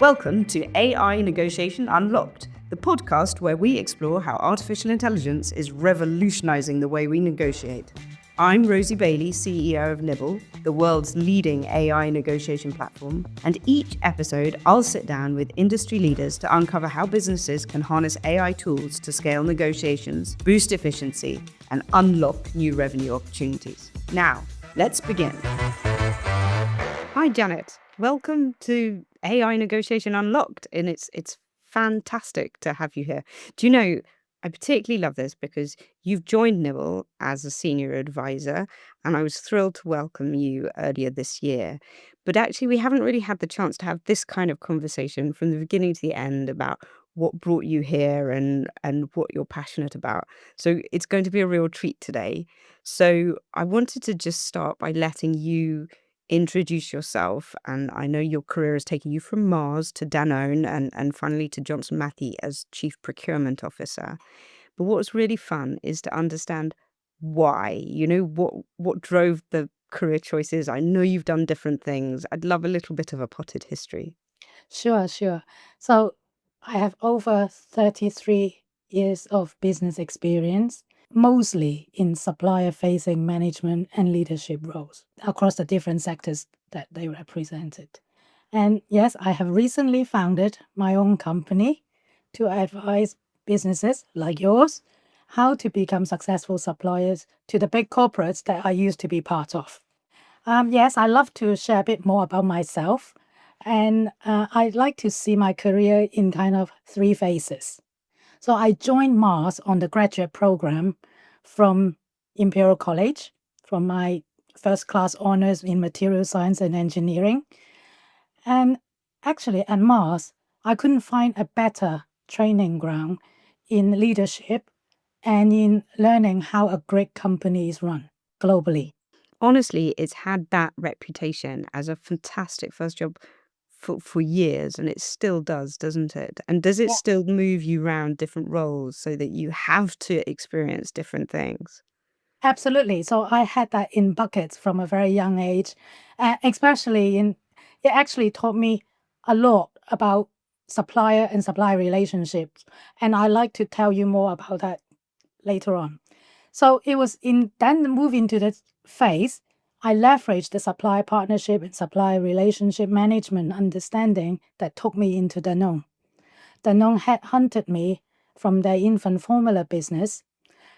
Welcome to AI Negotiation Unlocked, the podcast where we explore how artificial intelligence is revolutionizing the way we negotiate. I'm Rosie Bailey, CEO of Nibble, the world's leading AI negotiation platform, and each episode I'll sit down with industry leaders to uncover how businesses can harness AI tools to scale negotiations, boost efficiency, and unlock new revenue opportunities. Now, let's begin. Hi, Janet. Welcome to AI Negotiation Unlocked, and it's fantastic to have you here. Do you know, I particularly love this because you've joined Nibble as a senior advisor, and I was thrilled to welcome you earlier this year. But actually, we haven't really had the chance to have this kind of conversation from the beginning to the end about what brought you here and what you're passionate about. So it's going to be a real treat today. So I wanted to just start by letting you introduce yourself. And I know your career has taken you from Mars to Danone and finally to Johnson Matthey as Chief Procurement Officer. But what's really fun is to understand why, what drove the career choices. I know you've done different things. I'd love a little bit of a potted history. Sure. So I have over 33 years of business experience, mostly in supplier-facing management and leadership roles across the different sectors that they represented. And yes, I have recently founded my own company to advise businesses like yours how to become successful suppliers to the big corporates that I used to be part of. Yes, I love to share a bit more about myself. And I'd like to see my career in kind of three phases. So I joined Mars on the graduate program from Imperial College, from my first class honors in material science and engineering. And actually, at Mars, I couldn't find a better training ground in leadership and in learning how a great company is run globally. Honestly, it's had that reputation as a fantastic first job for years, and it still does, doesn't it? And does it still move you around different roles so that you have to experience different things? Absolutely. So I had that in buckets from a very young age, especially it actually taught me a lot about supplier and supplier relationships. And I like to tell you more about that later on. So it was then move into the phase, I leveraged the supplier partnership and supplier relationship management understanding that took me into Danone. Danone had hunted me from their infant formula business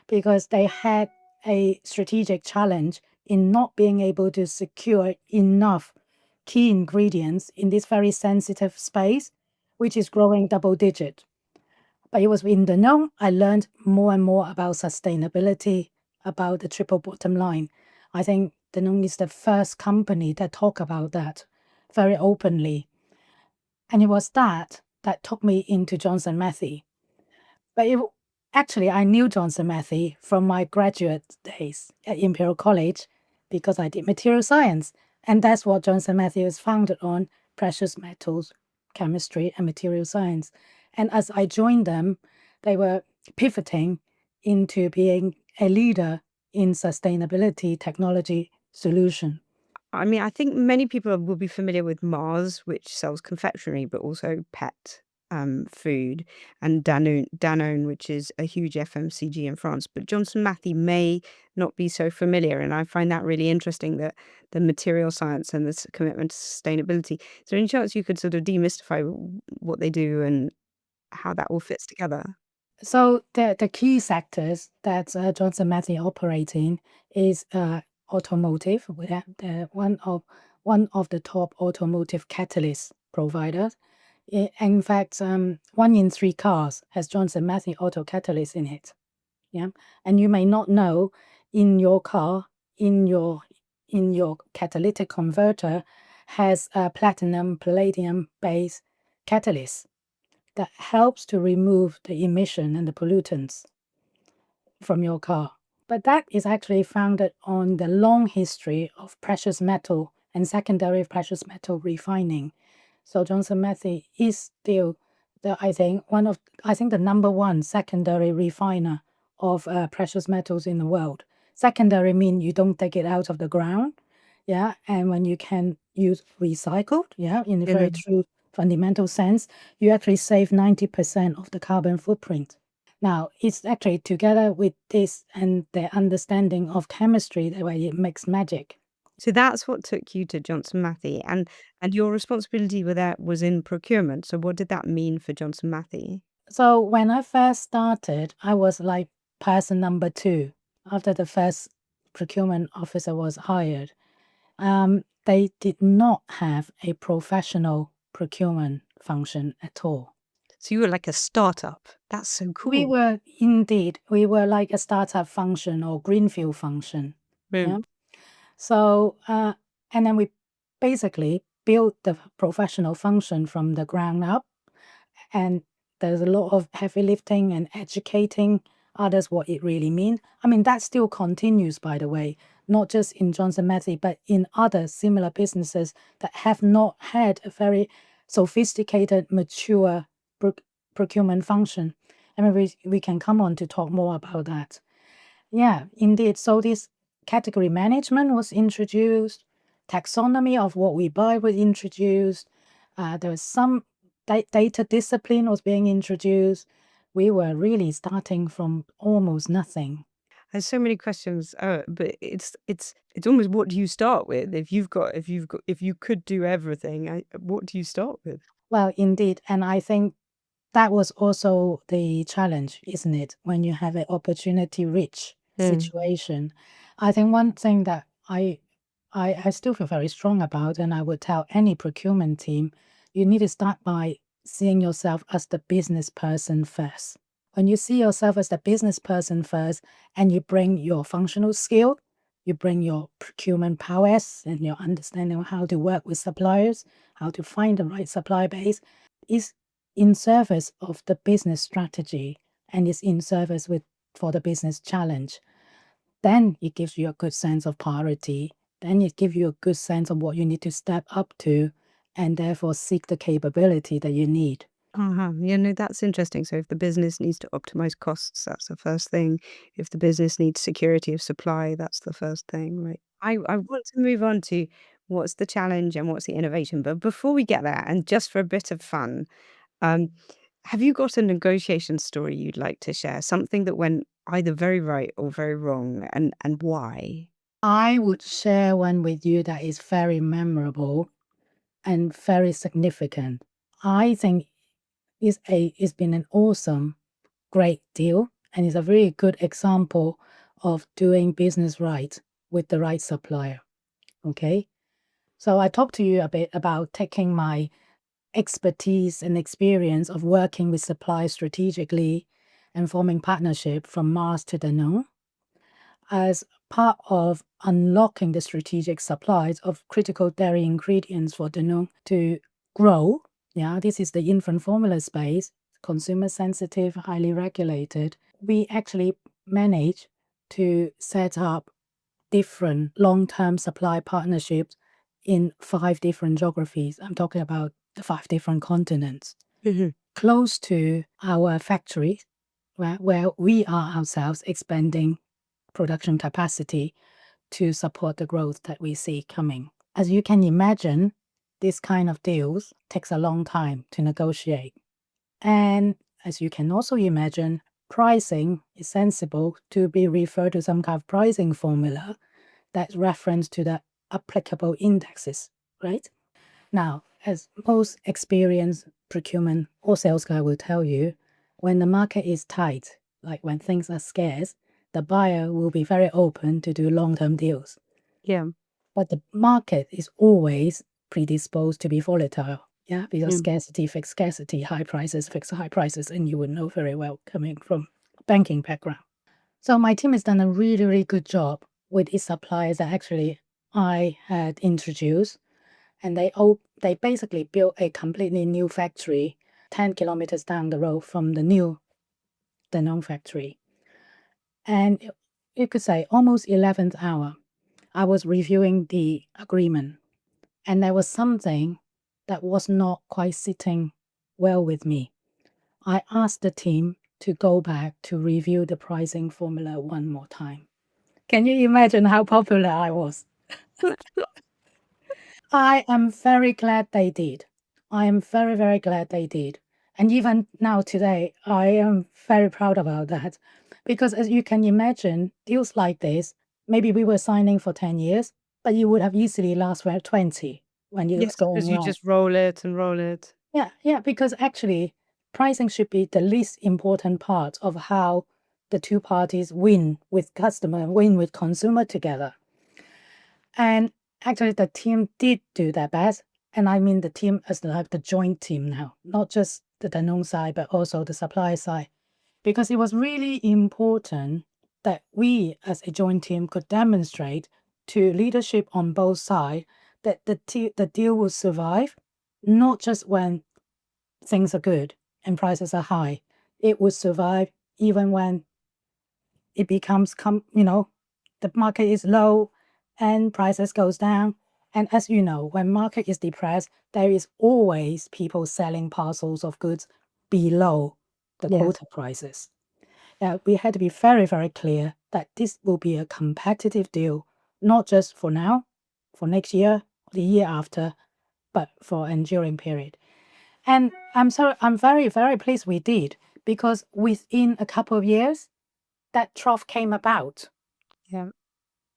because they had a strategic challenge in not being able to secure enough key ingredients in this very sensitive space, which is growing double digit. But it was in Danone I learned more and more about sustainability, about the triple bottom line. I think Danone is the first company that talk about that very openly. And it was that took me into Johnson Matthey. But actually, I knew Johnson Matthey from my graduate days at Imperial College because I did material science. And that's what Johnson Matthey was founded on, precious metals, chemistry, and material science. And as I joined them, they were pivoting into being a leader in sustainability technology solution. I mean, I think many people will be familiar with Mars, which sells confectionery, but also pet food, and Danone, which is a huge FMCG in France. But Johnson Matthey may not be so familiar, and I find that really interesting that the material science and this commitment to sustainability. Is there any chance you could sort of demystify what they do and how that all fits together? So the key sectors that Johnson Matthey operate in is automotive. We have one of the top automotive catalyst providers. In fact, 1 in 3 cars has Johnson Matthey auto catalyst in it. Yeah, and you may not know in your car, in your catalytic converter has a platinum palladium based catalyst that helps to remove the emission and the pollutants from your car. But that is actually founded on the long history of precious metal and secondary precious metal refining. So Johnson Matthey is still I think the number one secondary refiner of precious metals in the world. Secondary mean you don't take it out of the ground, yeah, and when you can use recycled, yeah, in a You know, very true fundamental sense, you actually save 90% of the carbon footprint. Now, it's actually together with this and their understanding of chemistry that way it makes magic. So that's what took you to Johnson Matthey, and your responsibility with that was in procurement. So what did that mean for Johnson Matthey? So when I first started, I was like person number 2 after the first procurement officer was hired. They did not have a professional procurement function at all. So you were like a startup. That's so We cool. were indeed, we were like a startup function or greenfield function. Yeah. Boom. So, and then we basically built the professional function from the ground up. And there's a lot of heavy lifting and educating others what it really means. I mean, that still continues, by the way, not just in Johnson Matthey, but in other similar businesses that have not had a very sophisticated, mature procurement function. I mean, we can come on to talk more about that. Yeah, indeed. So this category management was introduced, taxonomy of what we buy was introduced. There was some data discipline was being introduced. We were really starting from almost nothing. There's so many questions, but it's almost what do you start with? If you could do everything, what do you start with? Well, indeed. And I think that was also the challenge, isn't it? When you have an opportunity-rich Mm. situation. I think one thing that I still feel very strong about, and I would tell any procurement team, you need to start by seeing yourself as the business person first. When you see yourself as the business person first, and you bring your functional skill, you bring your procurement prowess and your understanding of how to work with suppliers, how to find the right supply base, is in service of the business strategy and is in service with for the business challenge, then it gives you a good sense of priority. Then it gives you a good sense of what you need to step up to and therefore seek the capability that you need. Uh-huh. Yeah, no, that's interesting. So if the business needs to optimize costs, that's the first thing. If the business needs security of supply, that's the first thing, right? I want to move on to what's the challenge and what's the innovation. But before we get there, and just for a bit of fun, um, have you got a negotiation story you'd like to share? Something that went either very right or very wrong, and why? I would share one with you that is very memorable and very significant. I think it's been an awesome, great deal and is a very good example of doing business right with the right supplier. Okay. So I talked to you a bit about taking my expertise and experience of working with suppliers strategically and forming partnership from Mars to Danone as part of unlocking the strategic supplies of critical dairy ingredients for Danone to grow. Yeah, this is the infant formula space, consumer sensitive, highly regulated. We actually managed to set up different long-term supply partnerships in 5 different geographies. I'm talking about the 5 different continents, Mhm. close to our factories, where we are ourselves expanding production capacity to support the growth that we see coming. As you can imagine, this kind of deals takes a long time to negotiate. And as you can also imagine, pricing is sensible to be referred to some kind of pricing formula that's reference to the applicable indexes, right? Now, as most experienced procurement or sales guy will tell you, when the market is tight, like when things are scarce, the buyer will be very open to do long-term deals. Yeah. But the market is always predisposed to be volatile. Yeah, because Mm. scarcity fix scarcity, high prices fix high prices, and you would know very well coming from banking background. So my team has done a really, really good job with its suppliers that actually I had introduced, and they basically built a completely new factory 10 kilometers down the road from the new Danone factory. And you could say almost 11th hour, I was reviewing the agreement, and there was something that was not quite sitting well with me. I asked the team to go back to review the pricing formula one more time. Can you imagine how popular I was? I am very glad they did. I am very, very glad they did. And even now, today, I am very proud about that. Because as you can imagine, deals like this, maybe we were signing for 10 years, but you would have easily last for 20 when it's Yes, going because you wrong. just roll it and roll it. Yeah, because actually, pricing should be the least important part of how the two parties win with customer and win with consumer together. And actually, the team did do their best. And I mean the team as like the joint team now, not just the Danone side, but also the supply side. Because it was really important that we as a joint team could demonstrate to leadership on both sides that the deal will survive, not just when things are good and prices are high. It would survive even when it becomes the market is low and prices goes down. And as you know, when market is depressed, there is always people selling parcels of goods below the Yes. quota prices. Yeah, we had to be very, very clear that this will be a competitive deal, not just for now, for next year, or the year after, but for enduring period. And I'm very, very pleased we did, because within a couple of years, that trough came about. Yeah.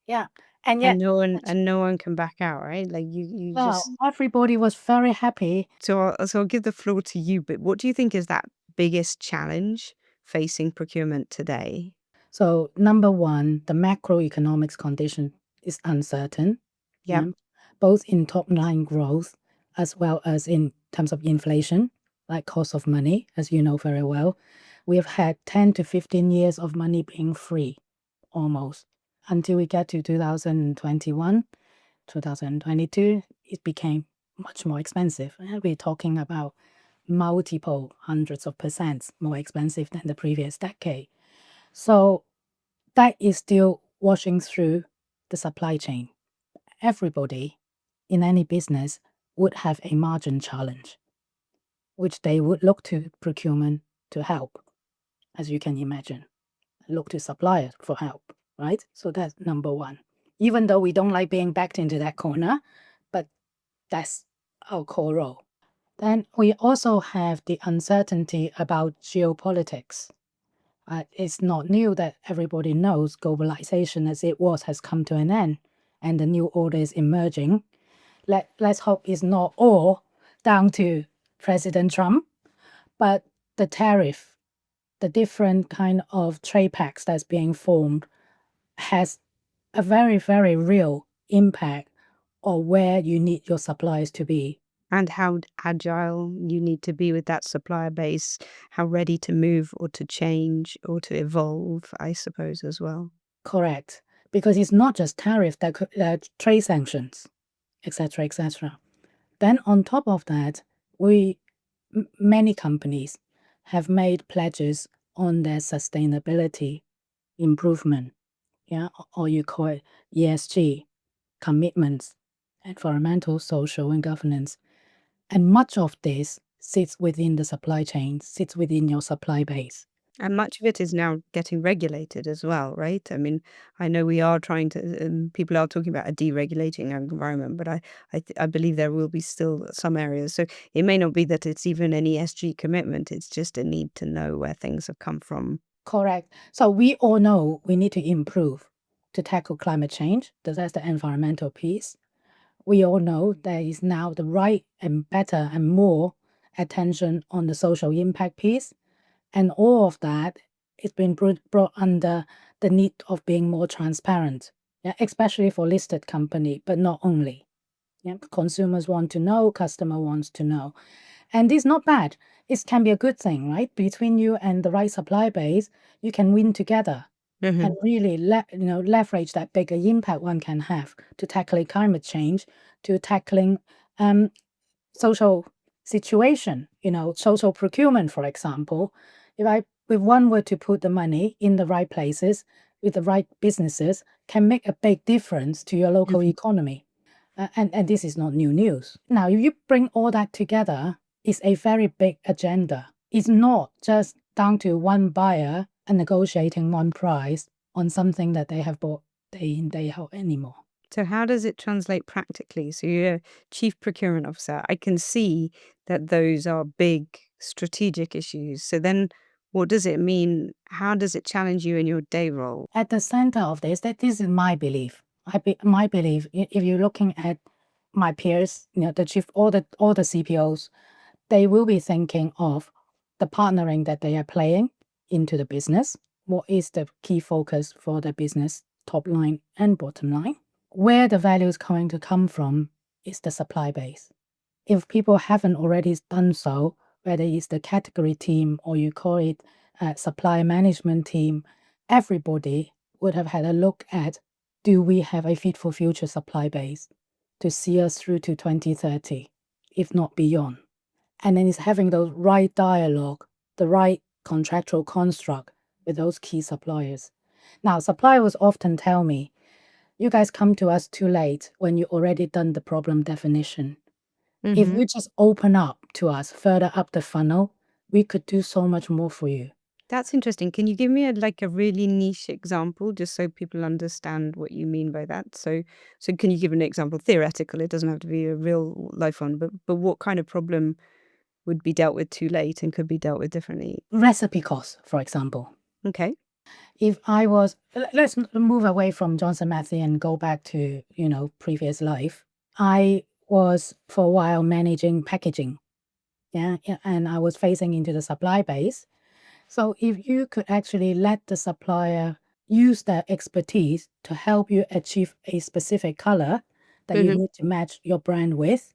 Yeah. And And yet, no one can back out, right? Like you well, just everybody was very happy. so I'll give the floor to you, but what do you think is that biggest challenge facing procurement today? So, number one, the macroeconomics condition is uncertain. Yep. Yeah. Both in top line growth as well as in terms of inflation, like cost of money, as you know very well. We have had 10 to 15 years of money being free, almost, until we get to 2021, 2022. It became much more expensive. And we're talking about multiple hundreds of percents more expensive than the previous decade. So that is still washing through the supply chain. Everybody in any business would have a margin challenge, which they would look to procurement to help, as you can imagine, look to suppliers for help, right? So that's number one. Even though we don't like being backed into that corner, but that's our core role. Then we also have the uncertainty about geopolitics. It's not new that everybody knows globalization as it was has come to an end and the new order is emerging. Let's hope it's not all down to President Trump, but the tariff, the different kind of trade pacts that's being formed has a very, very real impact on where you need your suppliers to be. And how agile you need to be with that supplier base, how ready to move or to change or to evolve, I suppose, as well. Correct. Because it's not just tariff that trade sanctions, etc., etc. Then on top of that, many companies have made pledges on their sustainability improvement, yeah, or you call it ESG commitments, environmental, social, and governance. And much of this sits within the supply chain, sits within your supply base. And much of it is now getting regulated as well, right? I mean, I know we are trying to, people are talking about a deregulating environment, but I believe there will be still some areas. So it may not be that it's even an ESG commitment. It's just a need to know where things have come from. Correct. So we all know we need to improve to tackle climate change. That's the environmental piece. We all know there is now the right and better and more attention on the social impact piece. And all of that is being brought under the need of being more transparent, yeah, especially for listed company, but not only. Yeah, consumers want to know, customer wants to know. And it's not bad. It can be a good thing, right? Between you and the right supply base, you can win together and really leverage that bigger impact one can have to tackling climate change, to tackling um, social situation, social procurement, for example. If one were to put the money in the right places with the right businesses, can make a big difference to your local economy. And this is not new news. Now, if you bring all that together, it's a very big agenda. It's not just down to one buyer and negotiating one price on something that they have bought day in, day out anymore. So how does it translate practically? So you're a chief procurement officer. I can see that those are big strategic issues. So then what does it mean? How does it challenge you in your day role? At the center of this, that this is my belief. My belief, if you're looking at my peers, the chief, all the CPOs, they will be thinking of the partnering that they are playing into the business. What is the key focus for the business, top line and bottom line? Where the value is going to come from is the supply base. If people haven't already done so, whether it's the category team or you call it a supply management team, everybody would have had a look at, do we have a fit for future supply base to see us through to 2030, if not beyond? And then it's having the right dialogue, the right contractual construct with those key suppliers. Now, suppliers often tell me, you guys come to us too late when you already done the problem definition. If you just open up to us further up the funnel, we could do so much more for you. That's interesting. Can you give me a really niche example just so people understand what you mean by that? So can you give an example, theoretical? It doesn't have to be a real life one, but what kind of problem would be dealt with too late and could be dealt with differently? Recipe costs, for example. Okay. If I was, let's move away from Johnson Matthey and go back to, previous life. I was for a while managing packaging. Yeah, and I was facing into the supply base. So if you could actually let the supplier use their expertise to help you achieve a specific color that you need to match your brand with,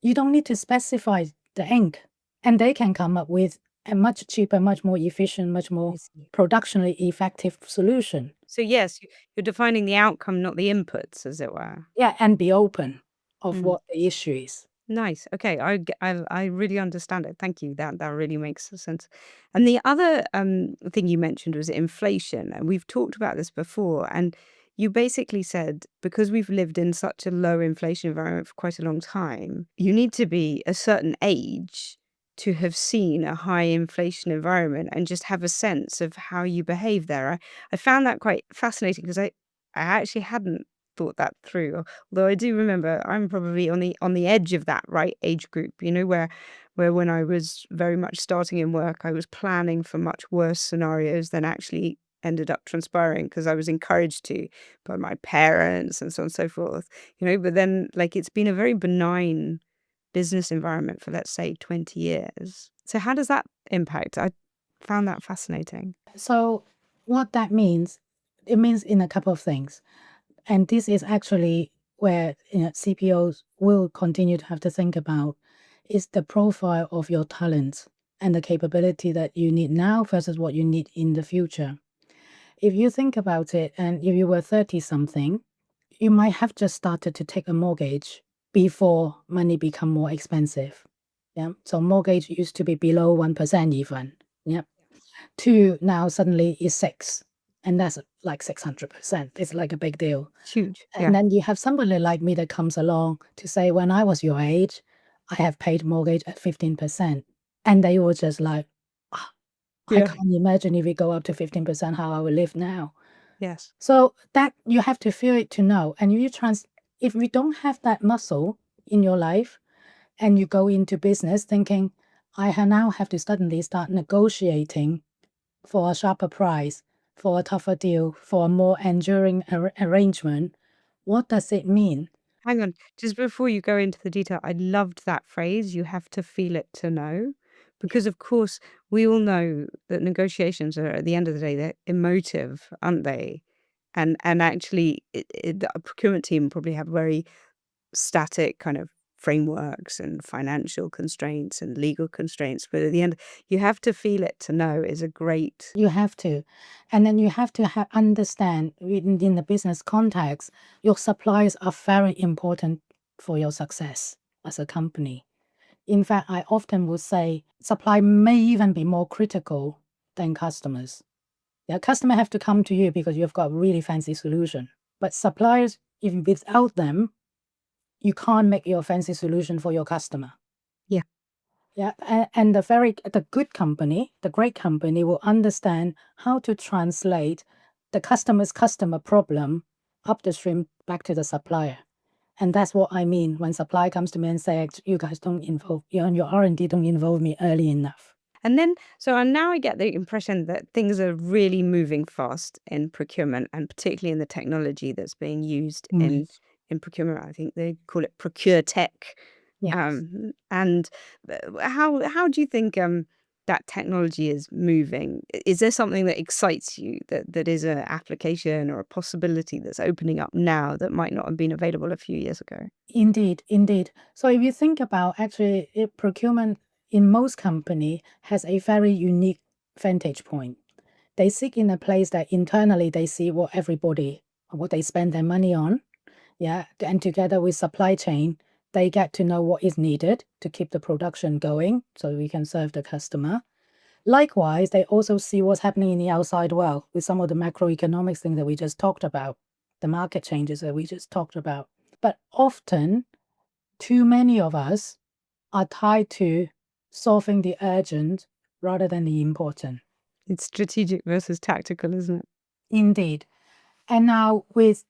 you don't need to specify the ink. And they can come up with a much cheaper, much more efficient, much more I see. productionally effective solution. So yes, you're defining the outcome, not the inputs, as it were. Yeah, and be open of Mm. what the issue is. Nice. Okay, I really understand it. Thank you. That really makes sense. And the other thing you mentioned was inflation, and we've talked about this before. And you basically said because we've lived in such a low inflation environment for quite a long time, you need to be a certain age to have seen a high inflation environment and just have a sense of how you behave there. I found that quite fascinating because I actually hadn't thought that through. Although I do remember I'm probably on the edge of that right age group, where when I was very much starting in work, I was planning for much worse scenarios than actually ended up transpiring because I was encouraged to by my parents and so on and so forth. But then it's been a very benign business environment for let's say 20 years. So how does that impact? I found that fascinating. So what that means, it means in a couple of things. And this is actually where CPOs will continue to have to think about is the profile of your talent and the capability that you need now versus what you need in the future. If you think about it, and if you were 30 something, you might have just started to take a mortgage before money become more expensive. Yeah. So mortgage used to be below 1% even. Yeah. Two now suddenly is six. And that's like 600%. It's like a big deal. Huge. And Yeah. then you have somebody like me that comes along to say, when I was your age, I have paid mortgage at 15%. And they were just like, "Ah, I Yeah. can't imagine if we go up to 15% how I will live now." Yes. So that you have to feel it to know. And if we don't have that muscle in your life and you go into business thinking, now have to suddenly start negotiating for a sharper price, for a tougher deal, for a more enduring arrangement, what does it mean? Hang on, just before you go into the detail, I loved that phrase, "You have to feel it to know," because, of course, we all know that negotiations are, at the end of the day, they're emotive, aren't they? And actually, the procurement team probably have very static kind of frameworks and financial constraints and legal constraints, but at the end, "You have to feel it to know" is a great. You have to. And then you have to understand in the business context, your suppliers are very important for your success as a company. In fact, I often would say supply may even be more critical than customers. Yeah, customer have to come to you because you've got a really fancy solution. But suppliers, even without them, you can't make your fancy solution for your customer. Yeah. Yeah, and the good company, the great company will understand how to translate the customer's customer problem up the stream back to the supplier. And that's what I mean when supply comes to me and say, you guys don't involve, you and your R&D don't involve me early enough. And then, now I get the impression that things are really moving fast in procurement, and particularly in the technology that's being used in procurement. I think they call it procure tech. Yes. And how do you think that technology is moving? Is there something that excites you that is an application or a possibility that's opening up now that might not have been available a few years ago? Indeed, indeed. So if you think about actually procurement in most company has a very unique vantage point. They sit in a place that internally they see what they spend their money on. Yeah. And together with supply chain, they get to know what is needed to keep the production going so we can serve the customer. Likewise, they also see what's happening in the outside world with some of the macroeconomics things that we just talked about, the market changes that we just talked about. But often, too many of us are tied to solving the urgent rather than the important. It's strategic versus tactical, isn't it? Indeed. And now with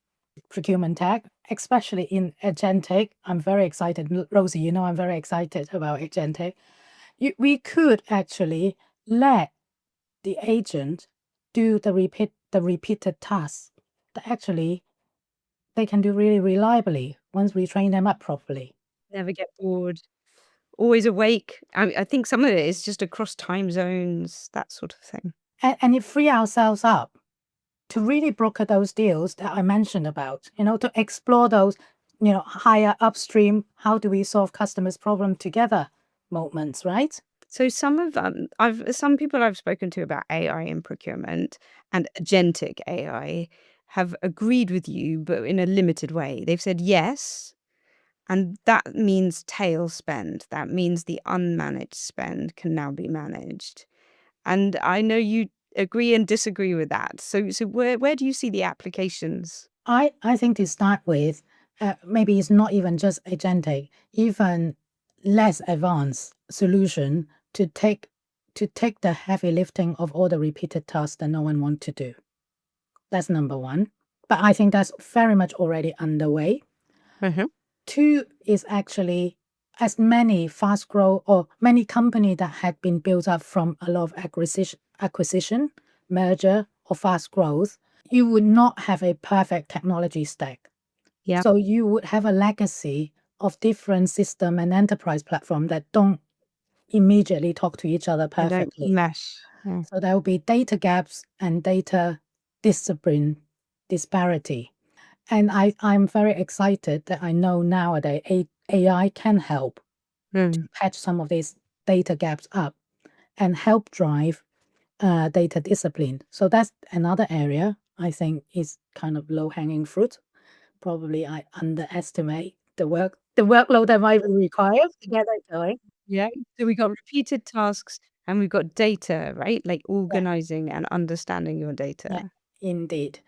procurement tech, especially in agentic, I'm very excited. Rosie, you know I'm very excited about agentic. We could actually let the agent do the repeated tasks that actually they can do really reliably once we train them up properly. Never get bored. Always awake. I think some of it is just across time zones, that sort of thing. And it free ourselves up to really broker those deals that I mentioned about, to explore those, higher upstream, how do we solve customers' problem together moments, right? So some of some people I've spoken to about AI in procurement and agentic AI have agreed with you, but in a limited way. They've said yes, and that means tail spend. That means the unmanaged spend can now be managed. And I know you agree and disagree with that. So where do you see the applications? I think to start with, maybe it's not even just agentic, even less advanced solution to take the heavy lifting of all the repeated tasks that no one wants to do. That's number one. But I think that's very much already underway. Two is actually as many fast grow or many company that had been built up from a lot of acquisition, merger, or fast growth, you would not have a perfect technology stack. Yeah, So you would have a legacy of different system and enterprise platform that don't immediately talk to each other they don't perfectly. mesh. Yeah. So there will be data gaps and data discipline disparity. And I'm very excited that I know nowadays AI can help to patch some of these data gaps up and help drive data discipline. So that's another area I think is kind of low-hanging fruit. Probably I underestimate the workload that might be required to get that going. Yeah. So we got repeated tasks and we've got data, right? Like Yeah, organizing and understanding your yeah, data. indeed.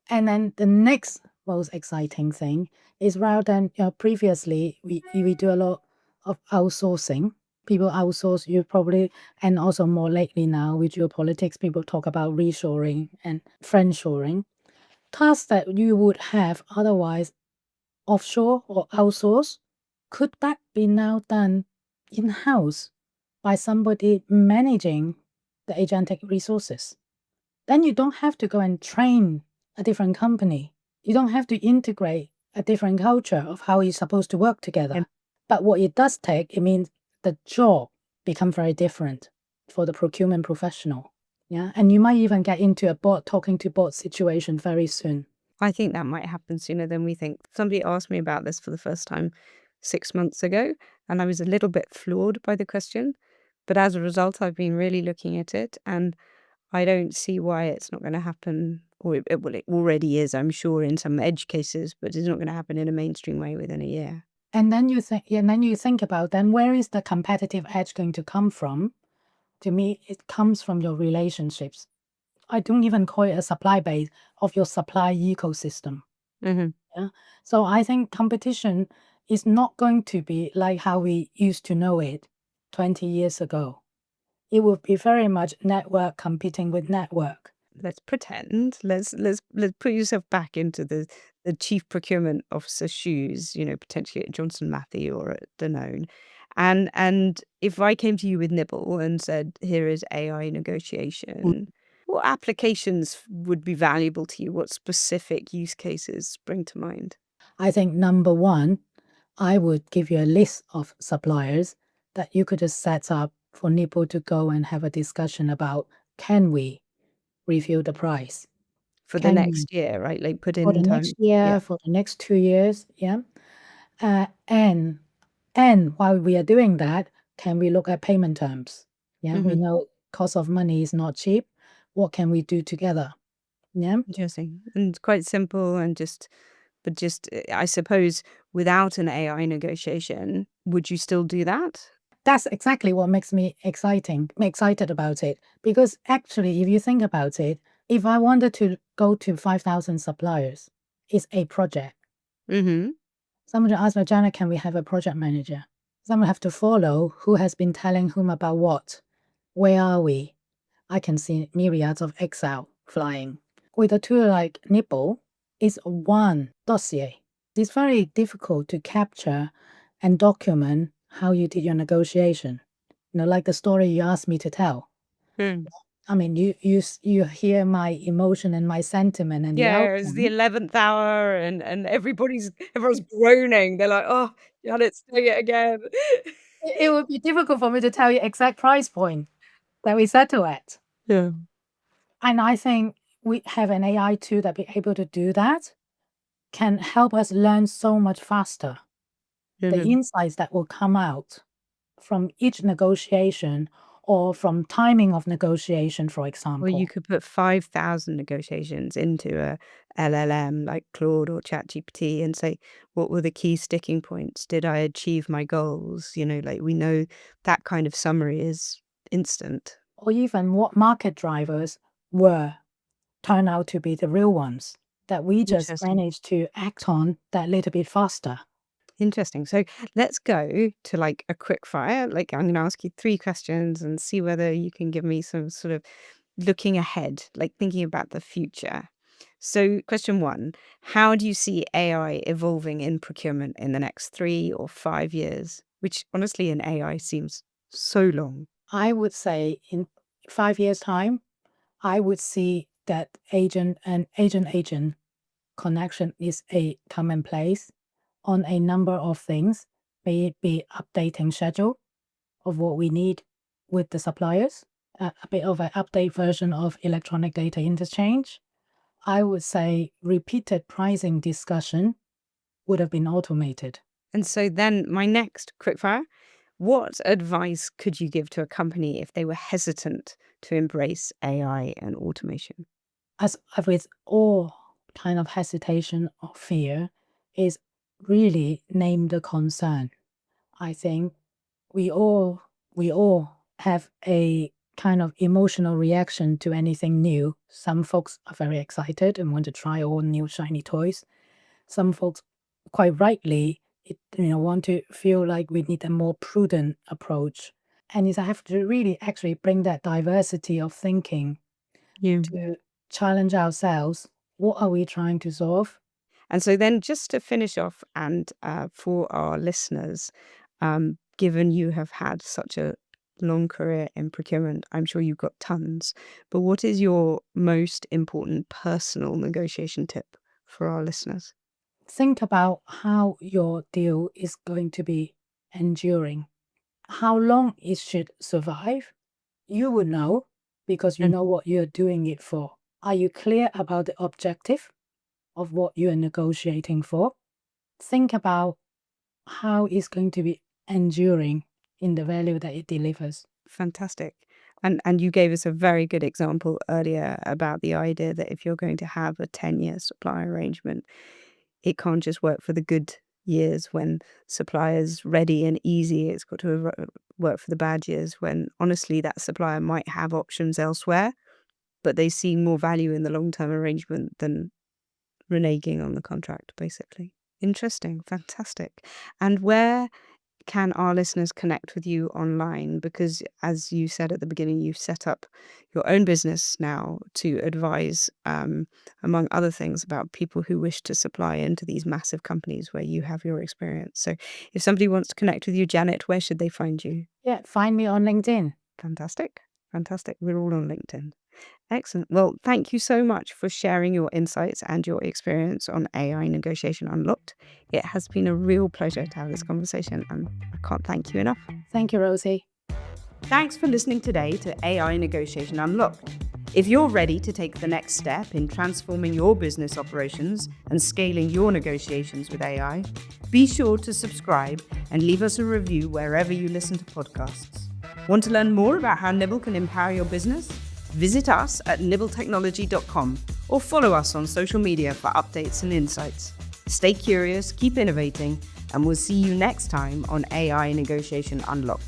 And then the next most exciting thing is rather than previously we do a lot of outsourcing. People outsource you probably, and also more lately now with geopolitics, people talk about reshoring and friendshoring. Tasks that you would have otherwise offshore or outsource, could that be now done in-house by somebody managing the agentic resources? Then you don't have to go and train a different company. You don't have to integrate a different culture of how you're supposed to work together. And But what it does take, it means the job become very different for the procurement professional. Yeah. And you might even get into a bot talking to bot situation very soon. I think that might happen sooner than we think. Somebody asked me about this for the first time 6 months ago, and I was a little bit floored by the question. But as a result, I've been really looking at it, and I don't see why it's not going to happen. Or well, it already is, I'm sure, in some edge cases, but it's not going to happen in a mainstream way within a year. And then you think about then where is the competitive edge going to come from? To me, it comes from your relationships. I don't even call it a supply base of your supply ecosystem. Mhm. Yeah. So I think competition is not going to be like how we used to know it 20 years ago. It will be very much network competing with network. let's pretend, let's put yourself back into the chief procurement officer's shoes, potentially at Johnson Matthey or at Danone. And if I came to you with Nibble and said, here is AI negotiation, what applications would be valuable to you? What specific use cases spring to mind? I think number one, I would give you a list of suppliers that you could just set up for Nipple to go and have a discussion about, can we review the price? For the Can we next year, right? Like put for in the time. next year, Yeah. for the next 2 years? Yeah. Uh, and and while we are doing that, can we look at payment terms? Yeah, we Mhm. know cost of money is not cheap. What can we do together? Yeah. Interesting. And it's quite simple and I suppose without an AI negotiation, would you still do that? That's exactly what makes me excited about it. Because actually, if you think about it, if I wanted to go to 5,000 suppliers, it's a project. Mhm. Someone asked me, Janet, can we have a project manager? Someone have to follow who has been telling whom about what. Where are we? I can see myriads of Excel flying. With a tool like Nibble, it's one dossier. It's very difficult to capture and document how you did your negotiation. Like the story you asked me to tell. Mm. I mean, you hear my emotion and my sentiment and the Yeah, it's the outcome. 11th hour and everyone's groaning. They're like, "Oh, Janet, say it again." It would be difficult for me to tell you exact price point that we settle at. Yeah. And I think we have an AI tool that be able to do that can help us learn so much faster. The Mhm. insights that will come out from each negotiation or from timing of negotiation, for Well, you example. could put 5,000 negotiations into a LLM like Claude or ChatGPT and say, what were the key sticking points? Did I achieve my goals? Like we know that kind of summary is instant. Or even what market drivers were turn out to be the real ones that we just Interesting. managed to act on that little bit faster. Interesting. So let's go to like a quick fire. Like I'm going to ask you three questions and see whether you can give me some sort of looking ahead, like thinking about the future. So, question one, how do you see AI evolving in procurement in the next 3 or 5 years? Which honestly, in AI seems so long. I would say in 5 years' time, I would see that agent and agent connection is a commonplace on a number of things, may it be updating schedule of what we need with the suppliers, a bit of an update version of electronic data interchange. I would say repeated pricing discussion would have been automated. And so, then my next quick fire, what advice could you give to a company if they were hesitant to embrace AI and automation? As with all kind of hesitation or fear, is really name the concern. I think we all we all have a kind of emotional reaction to anything new. Some folks are very excited and want to try all new shiny toys. Some folks, quite rightly, want to feel like we need a more prudent approach. And is I have to really actually bring that diversity of thinking Yeah. to challenge ourselves. What are we trying to solve? And so then just to finish off and, for our listeners, given you have had such a long career in procurement, I'm sure you've got tons, but what is your most important personal negotiation tip for our listeners? Think about how your deal is going to be enduring, how long it should survive. You would know because you Mm. know what you're doing it for. Are you clear about the objective of what you are negotiating for? Think about how it's going to be enduring in the value that it delivers. Fantastic. And you gave us a very good example earlier about the idea that if you're going to have a 10-year supply arrangement, it can't just work for the good years when supplier's ready and easy. It's got to work for the bad years when honestly that supplier might have options elsewhere, but they see more value in the long-term arrangement than reneging on the contract, basically. Interesting. Fantastic. And where can our listeners connect with you online? Because as you said at the beginning, you've set up your own business now to advise, among other things, about people who wish to supply into these massive companies where you have your experience. So if somebody wants to connect with you, Janet, where should they find you? Yeah, find me on LinkedIn. Fantastic. Fantastic. We're all on LinkedIn. Excellent. Well, thank you so much for sharing your insights and your experience on AI Negotiation Unlocked. It has been a real pleasure to have this conversation, and I can't thank you enough. Thank you, Rosie. Thanks for listening today to AI Negotiation Unlocked. If you're ready to take the next step in transforming your business operations and scaling your negotiations with AI, be sure to subscribe and leave us a review wherever you listen to podcasts. Want to learn more about how Nibble can empower your business? Visit us at nibbletechnology.com or follow us on social media for updates and insights. Stay curious, keep innovating, and we'll see you next time on AI Negotiation Unlocked.